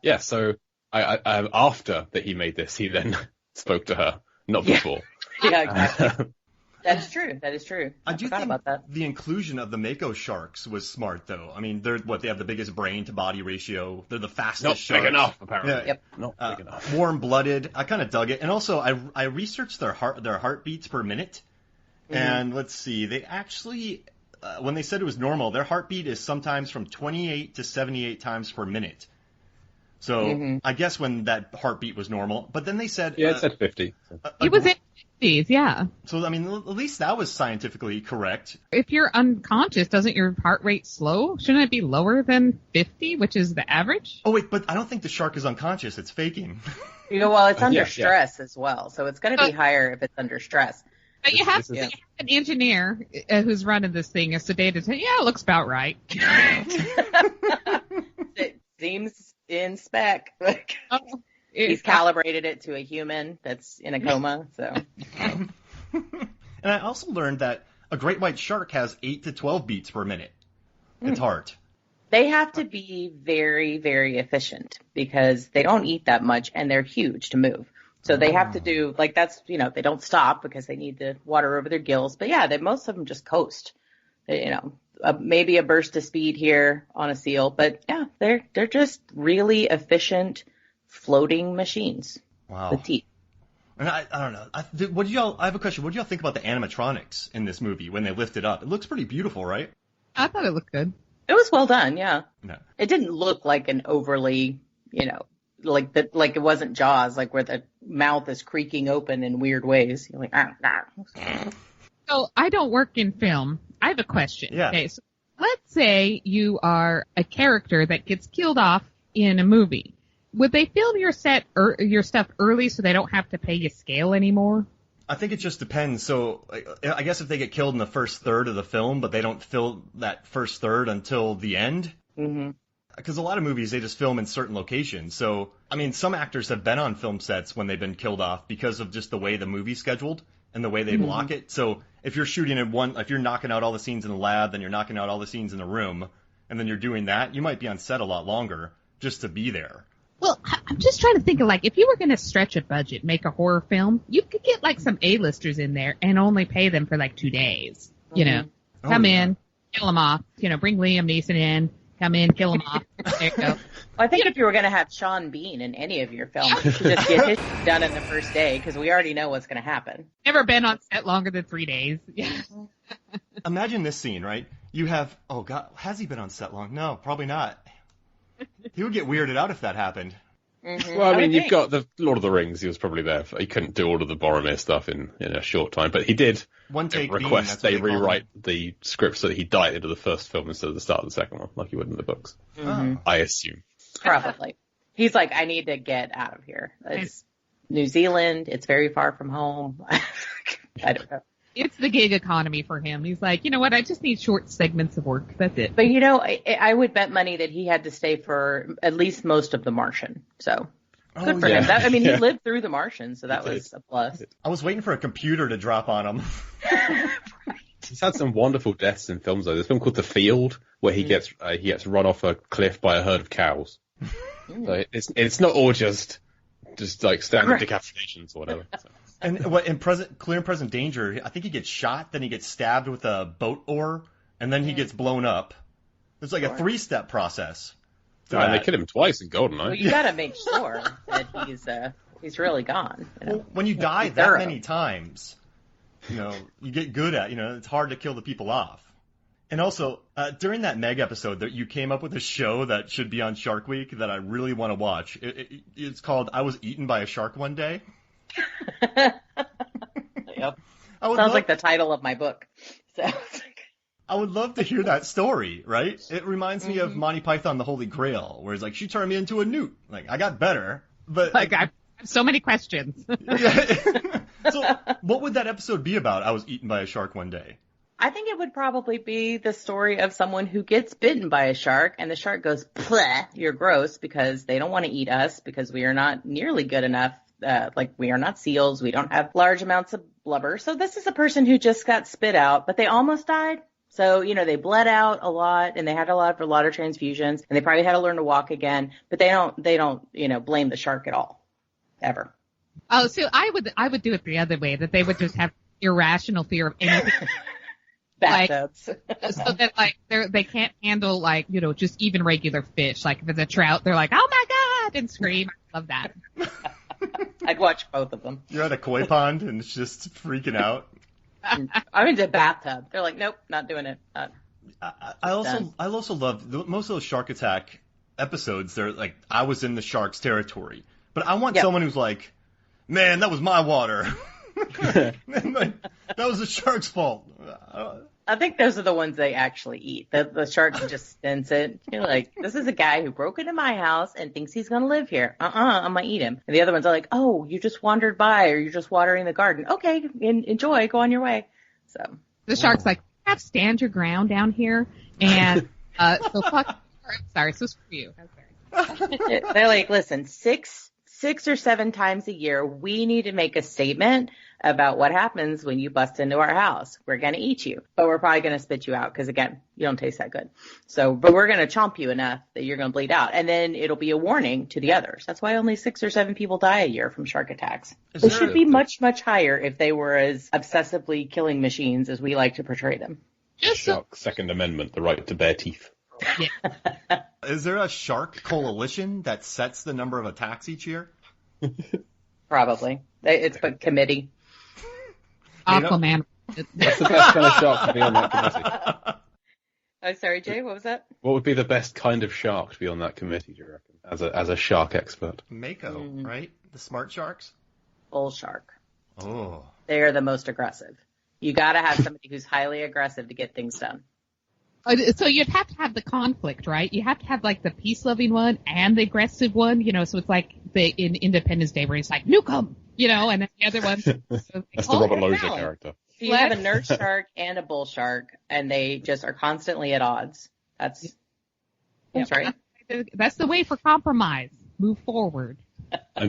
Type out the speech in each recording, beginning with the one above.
Yeah, so after that he made this, he then spoke to her, not before. Yeah, exactly. That is true. I do forgot think about that. the inclusion of the mako sharks was smart, though. I mean, they have the biggest brain to body ratio. They're the fastest Not sharks. big enough, apparently. Yeah. Yep. Not big enough. Warm-blooded. I kind of dug it. And also, I researched their heartbeats per minute. Mm-hmm. And let's see, they actually, when they said it was normal, their heartbeat is sometimes from 28 to 78 times per minute. So I guess when that heartbeat was normal, but then they said... Yeah, it said 50. It was in 50s, yeah. So, I mean, at least that was scientifically correct. If you're unconscious, doesn't your heart rate slow? Shouldn't it be lower than 50, which is the average? Oh, wait, but I don't think the shark is unconscious. It's faking. Well, it's under stress as well, so it's going to be higher if it's under stress. But you have an engineer who's running this thing is sedated. Yeah, it looks about right. It seems in spec. He's calibrated it to a human that's in a coma. So. And I also learned that a great white shark has 8 to 12 beats per minute. Its heart. They have to be very, very efficient because they don't eat that much and they're huge to move. So they have to do, like, that's, they don't stop because they need the water over their gills. But yeah, most of them just coast. Maybe a burst of speed here on a seal. But yeah, they're just really efficient floating machines. Wow. With teeth. And I don't know. I have a question. What do y'all think about the animatronics in this movie when they lift it up? It looks pretty beautiful, right? I thought it looked good. It was well done, yeah. No. It didn't look like an overly, like it wasn't Jaws, like where the mouth is creaking open in weird ways. You're like, So I don't work in film. I have a question. Yeah. Okay, so let's say you are a character that gets killed off in a movie. Would they film your stuff early so they don't have to pay you scale anymore? I think it just depends. So I guess if they get killed in the first third of the film, but they don't film that first third until the end. Mm-hmm. Because a lot of movies, they just film in certain locations. So, I mean, some actors have been on film sets when they've been killed off because of just the way the movie's scheduled and the way they block it. So if you're shooting if you're knocking out all the scenes in the lab, then you're knocking out all the scenes in the room, and then you're doing that, you might be on set a lot longer just to be there. Well, I'm just trying to think of, if you were going to stretch a budget, make a horror film, you could get, some A-listers in there and only pay them for, 2 days. Come in, kill them off, bring Liam Neeson in, come in, kill them off. There you go. Well, I think if you were going to have Sean Bean in any of your films, you should just get his done in the first day because we already know what's going to happen. Never been on set longer than 3 days. Yeah. Imagine this scene, right? You have, oh God, has he been on set long? No, probably not. He would get weirded out if that happened. Mm-hmm. Well, I mean, you've got the Lord of the Rings. He was probably there. He couldn't do all of the Boromir stuff in a short time, but he did request they rewrite the script so that he died into the first film instead of the start of the second one, like he would in the books. Mm-hmm. I assume. Probably. He's like, I need to get out of here. It's New Zealand. It's very far from home. I don't know. It's the gig economy for him. He's like, you know what? I just need short segments of work. That's it. But, I would bet money that he had to stay for at least most of The Martian. So good for him. He lived through The Martian, so that was a plus. I was waiting for a computer to drop on him. Right. He's had some wonderful deaths in films, though. There's a film called The Field where he gets run off a cliff by a herd of cows. So it's not all just standard decapitations or whatever. So. And in Clear and Present Danger, I think he gets shot, then he gets stabbed with a boat oar, and then he gets blown up. It's like a 3-step process. And they kill him twice in GoldenEye. Well, you got to make sure that he's really gone. Well, when you die that many times, you get good at, it's hard to kill the people off. And also, during that Meg episode, that you came up with a show that should be on Shark Week that I really want to watch. It's called I Was Eaten by a Shark One Day. Yep. Sounds like the title of my book. So. I would love to hear that story, right? It reminds me of Monty Python, The Holy Grail, where it's like, she turned me into a newt. Like, I got better, but... I have so many questions. So, what would that episode be about, I was eaten by a shark one day? I think it would probably be the story of someone who gets bitten by a shark, and the shark goes, "Bleh, you're gross," because they don't want to eat us, because we are not nearly good enough. We are not seals. We don't have large amounts of blubber. So this is a person who just got spit out, but they almost died. So, they bled out a lot and they had a lot of transfusions and they probably had to learn to walk again, but they don't, blame the shark at all. Ever. Oh, so I would do it the other way, that they would just have irrational fear of anything. Bathtubs. So that they can't handle just even regular fish. Like if it's a trout, they're like, oh my God, and scream. I love that. I'd watch both of them. You're at a koi pond and it's just freaking out. I'm into bathtub. They're like, nope, not doing it. I also love most of those shark attack episodes. They're like, I was in the shark's territory, but I want someone who's like, man, that was my water. That was the shark's fault. I think those are the ones they actually eat. The shark just spins it. You're like, this is a guy who broke into my house and thinks he's going to live here. I'm going to eat him. And the other ones are like, oh, you just wandered by or you're just watering the garden. Okay, enjoy. Go on your way. So the shark's like, have stand your ground down here. And so fuck. Sorry, so screw you. They're like, listen, six or seven times a year, we need to make a statement about what happens when you bust into our house. We're going to eat you, but we're probably going to spit you out because, again, you don't taste that good. So, but we're going to chomp you enough that you're going to bleed out. And then it'll be a warning to the others. That's why only 6 or 7 people die a year from shark attacks. It should be much, much higher if they were as obsessively killing machines as we like to portray them. Shark Second Amendment, the right to bare teeth. Yeah. Is there a shark coalition that sets the number of attacks each year? Probably. It's a committee. Aquaman. That's the best kind of shark to be on that committee. Oh, sorry, Jay, what was that? What would be the best kind of shark to be on that committee, do you reckon, as a shark expert? Mako, right? The smart sharks? Bull shark. Oh. They are the most aggressive. You got to have somebody who's highly aggressive to get things done. So you'd have to have the conflict, right? You have to have the peace-loving one and the aggressive one, so it's like in Independence Day where it's like, nuke 'em, and then the other one. That's the Robert Loggia character. So you have a nurse shark and a bull shark, and they just are constantly at odds. That's right. That's the way for compromise. Move forward. I'm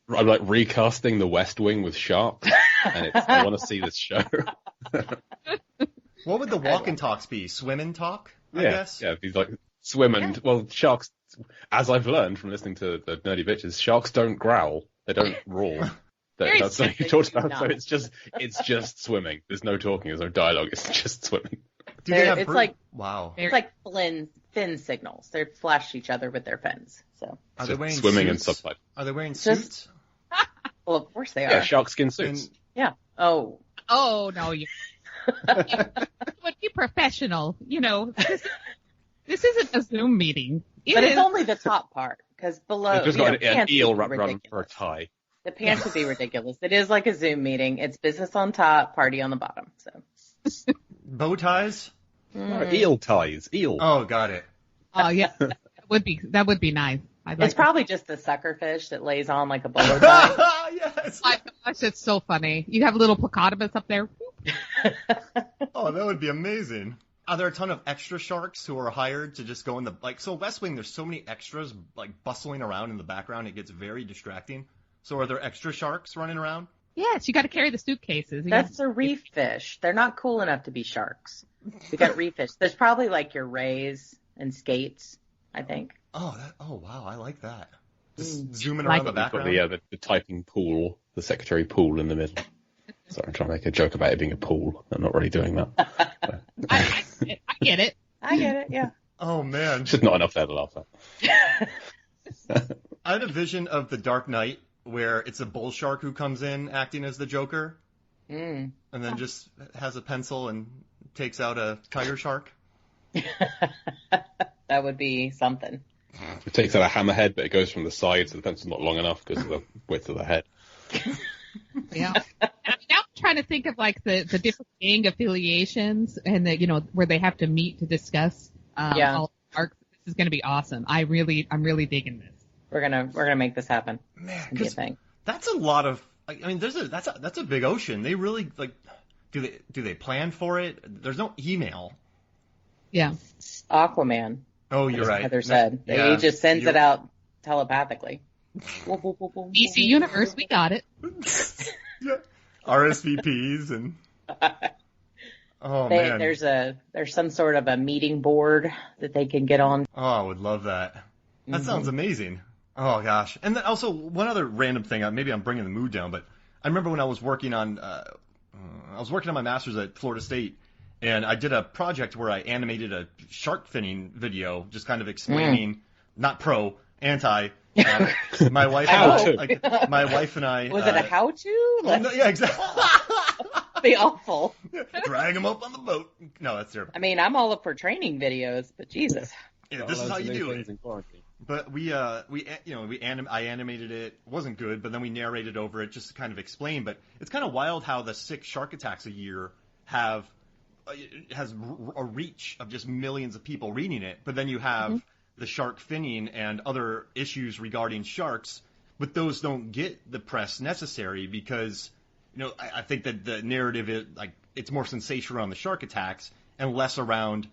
like recasting the West Wing with sharks, and I want to see this show. What would the walk and talks be? Swim and talk, I guess? Yeah, it'd be like swim and, well, sharks, as I've learned from listening to the Nerdy Bitches, sharks don't growl. They don't roar. That's something you talked about, so it's just swimming. There's no talking, there's no dialogue, it's just swimming. Do they have wow. It's like fin signals. They flash each other with their fins. So are they wearing swimming suits? and subtitles. Are they wearing suits? Well, of course they are. Yeah, shark skin suits. Yeah. Oh, no, you would be professional. This isn't a Zoom meeting. It's only the top part, because below it's just got an eel wrapped around her tie. The pants would be ridiculous. It is like a Zoom meeting. It's business on top, party on the bottom. So bow ties? Eel ties. Eel. Oh, got it. Oh yeah, that would be nice. It's probably just the sucker fish that lays on like a bowler tie. Yes. My gosh, it's so funny. You have a little placodermus up there. Oh, that would be amazing. Are there a ton of extra sharks who are hired to just go in so West Wing, there's so many extras bustling around in the background, it gets very distracting. So are there extra sharks running around? Yes, you got to carry the suitcases. That's a reef fish. They're not cool enough to be sharks. We got reef fish. There's probably your rays and skates, I think. Oh, wow, I like that. Just zooming around the background. The typing pool, the secretary pool in the middle. Sorry, I'm trying to make a joke about it being a pool. I'm not really doing that. I get it. I get it, yeah. Oh, man. Just not enough there to laugh at. I had a vision of The Dark Knight where it's a bull shark who comes in acting as the Joker and then just has a pencil and takes out a tiger shark. That would be something. It takes out a hammerhead, but it goes from the side, so the pencil's not long enough because of the width of the head. Yeah. And now I'm trying to think of the different gang affiliations and where they have to meet to discuss all arcs. This is going to be awesome. I'm really digging this. We're gonna make this happen. Man, because that's a lot of. That's a big ocean. They really do they plan for it? There's no email. Yeah. Aquaman. Oh, you're right. Heather said he just sends it out telepathically. DC Universe, we got it. Yeah. RSVPs and. Oh, man. There's some sort of a meeting board that they can get on. Oh, I would love that. That sounds amazing. Oh, gosh. And then also, one other random thing, maybe I'm bringing the mood down, but I remember when I was working on my master's at Florida State, and I did a project where I animated a shark finning video, just kind of explaining, not pro, anti. My wife and I. Was it a how-to? No, yeah, exactly. That'd be awful. Drag them up on the boat. No, that's terrible. I mean, I'm all up for training videos, but Jesus. Yeah, this is how you do it. But I animated it. It wasn't good, but then we narrated over it just to kind of explain. But it's kind of wild how the 6 shark attacks a year has a reach of just millions of people reading it. But then you have the shark finning and other issues regarding sharks, but those don't get the press necessary because, I think that the narrative is it's more sensational around the shark attacks and less around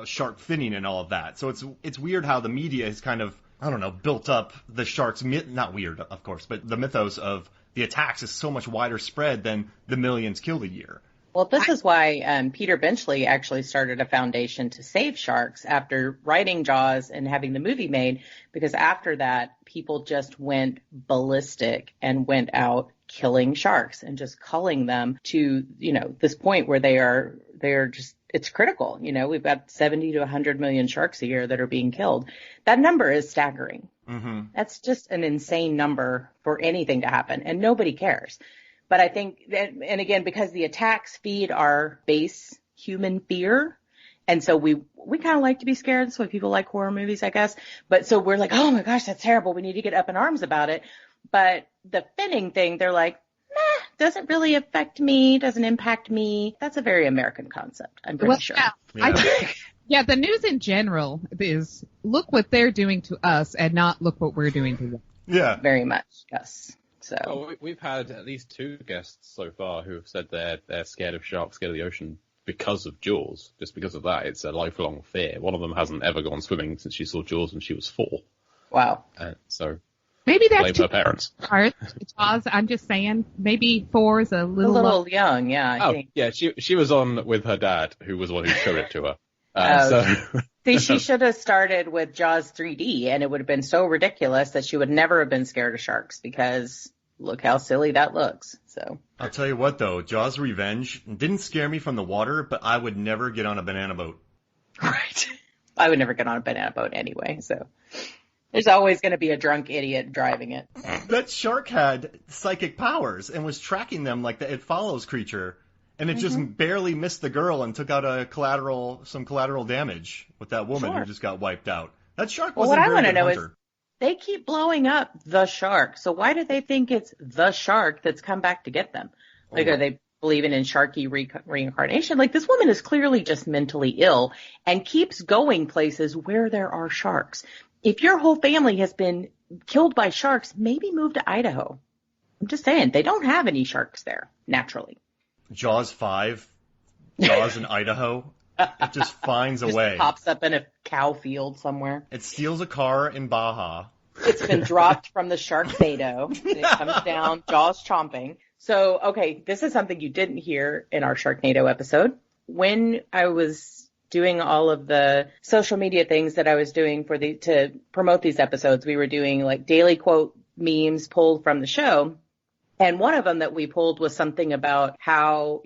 shark finning and all of that. So it's weird how the media has kind of, I don't know, built up the sharks, not weird, of course, but the mythos of the attacks is so much wider spread than the millions killed a year. Well, this is why Peter Benchley actually started a foundation to save sharks after writing Jaws and having the movie made, because after that, people just went ballistic and went out killing sharks and just culling them to, this point where they are just, it's critical. We've got 70 to 100 million sharks a year that are being killed. That number is staggering. Mm-hmm. That's just an insane number for anything to happen, and nobody cares. But I think that, and again, because the attacks feed our base human fear, and so we kind of like to be scared. That's why people like horror movies, I guess. But so we're like, oh my gosh, that's terrible. We need to get up in arms about it. But the finning thing, they're like, doesn't really affect me, doesn't impact me. That's a very American concept, I'm pretty sure. Yeah. I think, the news in general is look what they're doing to us and not look what we're doing to them. Yeah. Very much, yes. So well, we've had at least 2 guests so far who have said they're scared of sharks, scared of the ocean because of Jaws. Just because of that, it's a lifelong fear. One of them hasn't ever gone swimming since she saw Jaws when she was 4. Wow. So maybe that's blame her parents. Jaws, I'm just saying, maybe 4 is a little young. Yeah, I think. Yeah, she was on with her dad, who was the one who showed it to her. See, she should have started with Jaws 3D, and it would have been so ridiculous that she would never have been scared of sharks because look how silly that looks. So I'll tell you what, though, Jaws Revenge didn't scare me from the water, but I would never get on a banana boat. Right. I would never get on a banana boat anyway, so there's always going to be a drunk idiot driving it. That shark had psychic powers and was tracking them like the It Follows creature. And it just barely missed the girl and took out some collateral damage with that woman who just got wiped out. That shark wasn't a very good hunter. What I want to know is, they keep blowing up the shark. So why do they think it's the shark that's come back to get them? Are they believing in sharky reincarnation? This woman is clearly just mentally ill and keeps going places where there are sharks. If your whole family has been killed by sharks, maybe move to Idaho. I'm just saying, they don't have any sharks there, naturally. Jaws 5, Jaws in Idaho, it just finds a way. It pops up in a cow field somewhere. It steals a car in Baja. It's been dropped from the Sharknado. It comes down, jaws chomping. So, okay, this is something you didn't hear in our Sharknado episode. When I was doing all of the social media things that I was doing to promote these episodes, we were doing daily quote memes pulled from the show. And one of them that we pulled was something about how,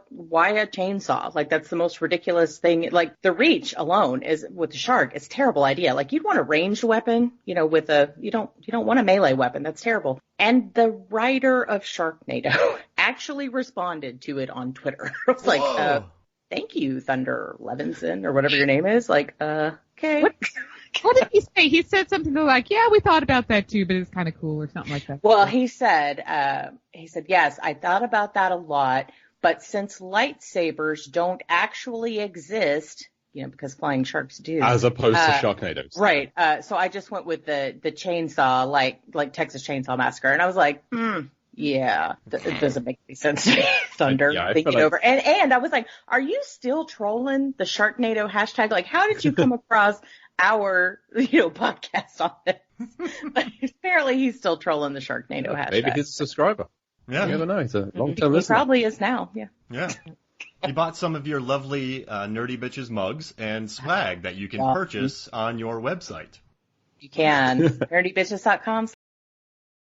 why a chainsaw? That's the most ridiculous thing. The reach alone is with the shark. It's a terrible idea. You'd want a ranged weapon, you don't want a melee weapon. That's terrible. And the writer of Sharknado actually responded to it on Twitter. I was thank you, Thunder Levinson, or whatever your name is. Okay. What did he say? He said something like, yeah, we thought about that too, but it's kind of cool or something like that. Well, he said, yes, I thought about that a lot, but since lightsabers don't actually exist, because flying sharks do. As opposed to Sharknadoes. Right. So I just went with the chainsaw, like Texas Chainsaw Massacre. And I was like, yeah, it doesn't make any sense to me, Thunder, thinking over. And I was like, are you still trolling the Sharknado hashtag? How did you come across our, podcast on this? But apparently he's still trolling the Sharknado hashtag. Maybe he's a subscriber. Yeah. You never know. He's a long-term listener. He probably is now. Yeah. Yeah. He bought some of your lovely Nerdy Bitches mugs and swag that you can purchase on your website. You can. nerdybitches.com